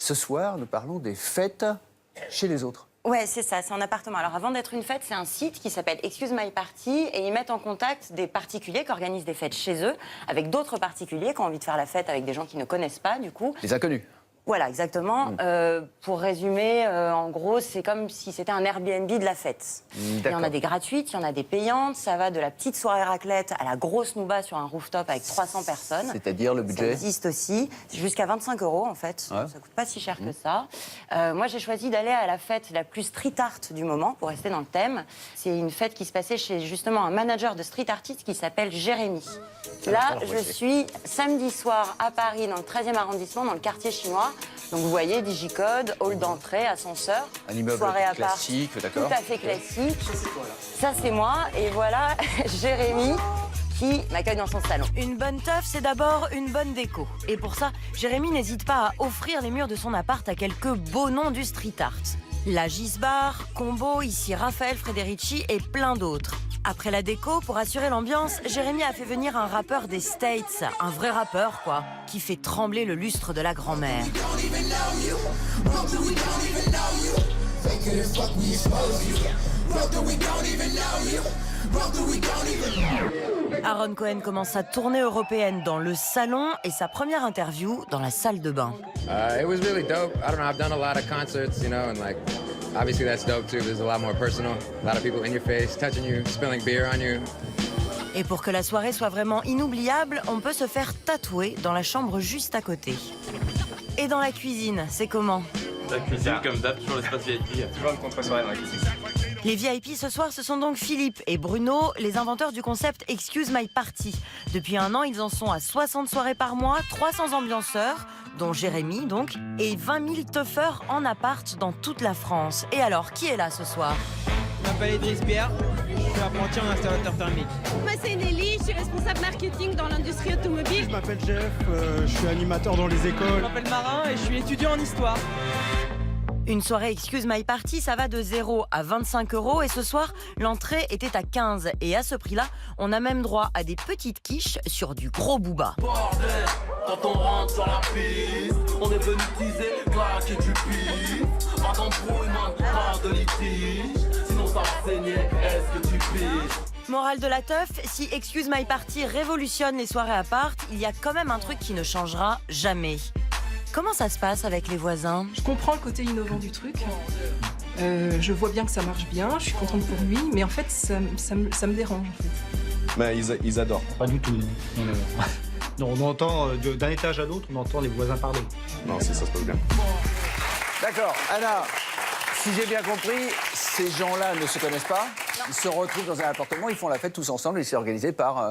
ce soir, nous parlons des fêtes chez les autres. Ouais, c'est ça, c'est en appartement. Alors avant d'être une fête, c'est un site qui s'appelle Excuse My Party et ils mettent en contact des particuliers qui organisent des fêtes chez eux avec d'autres particuliers qui ont envie de faire la fête avec des gens qui ne connaissent pas du coup. Les inconnus. Voilà, exactement. Pour résumer, en gros, c'est comme si c'était un Airbnb de la fête. Il y en a des gratuites, il y en a des payantes. Ça va de la petite soirée raclette à la grosse nouba sur un rooftop avec 300 personnes. C'est-à-dire le Ça budget? existe aussi. C'est jusqu'à 25 € en fait. Ouais. Ça coûte pas si cher que ça. Moi, j'ai choisi d'aller à la fête la plus street art du moment pour rester dans le thème. C'est une fête qui se passait chez justement un manager de street artiste qui s'appelle Jérémy. Là, je suis samedi soir à Paris, dans le 13e arrondissement, dans le quartier chinois. Donc vous voyez, digicode, hall d'entrée, ascenseur, Un immeuble soirée à part, classique, d'accord. tout à fait classique. Ça, c'est moi. Et voilà Jérémy qui m'accueille dans son salon. Une bonne teuf, c'est d'abord une bonne déco. Et pour ça, Jérémy n'hésite pas à offrir les murs de son appart à quelques beaux noms du street art. La Gisbar, Combo, ici Raphaël Frederici et plein d'autres. Après la déco, pour assurer l'ambiance, Jérémy a fait venir un rappeur des States, un vrai rappeur quoi, qui fait trembler le lustre de la grand-mère. Aaron Cohen commence sa tournée européenne dans le salon et sa première interview dans la salle de bain. It was really dope. I don't know, I've done a lot of concerts, you know, and like, obviously that's dope too. There's a lot more personal. A lot of people in your face, touching you, spilling beer on you. Et pour que la soirée soit vraiment inoubliable, on peut se faire tatouer dans la chambre juste à côté. Et dans la cuisine, c'est comment? La cuisine, comme d'hab, toujours l'espace VIP. Toujours une contre-soirée dans la cuisine. Les VIP ce soir, ce sont donc Philippe et Bruno, les inventeurs du concept Excuse My Party. Depuis un an, ils en sont à 60 soirées par mois, 300 ambianceurs, dont Jérémy donc, et 20 000 teufeurs en appart dans toute la France. Et alors, qui est là ce soir? Je m'appelle Idriss Pierre, je suis apprenti en installateur thermique. Moi c'est Nelly, je suis responsable marketing dans l'industrie automobile. Je m'appelle Jeff, je suis animateur dans les écoles. Je m'appelle Marin et je suis étudiant en histoire. Une soirée Excuse My Party, ça va de 0 à 25 € et ce soir, l'entrée était à 15. Et à ce prix-là, on a même droit à des petites quiches sur du gros booba. Bordel, quand on rentre sur la piste, on est venu teaser, claquer du pif. Pas d'embrouillement, pas de litige, sinon ça va saigner, est-ce que tu piges? Morale de la teuf, si Excuse My Party révolutionne les soirées à part, il y a quand même un truc qui ne changera jamais. Comment ça se passe avec les voisins? Je comprends le côté innovant du truc. Je vois bien que ça marche bien, je suis contente pour lui, mais en fait, ça me dérange. En fait. Bah, ils adorent. Pas du tout. Non, on entend, d'un étage à l'autre, on entend les voisins parler. Non, ça se passe bien. D'accord. Anna, si j'ai bien compris, ces gens-là ne se connaissent pas. Ils se retrouvent dans un appartement, ils font la fête tous ensemble et c'est organisé par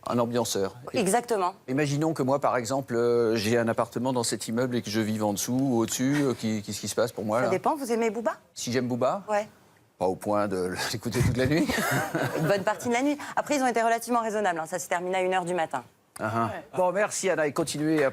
un ambianceur. Exactement. Imaginons que moi, par exemple, j'ai un appartement dans cet immeuble et que je vive en dessous ou au-dessus. Qu'est-ce qui se passe pour moi Ça là? dépend, vous aimez Booba? Si j'aime Booba? Ouais. Pas au point de l'écouter toute la nuit. Une bonne partie de la nuit. Après, ils ont été relativement raisonnables. Ça se termine à 1 h du matin. Bon, merci Anna et continuez à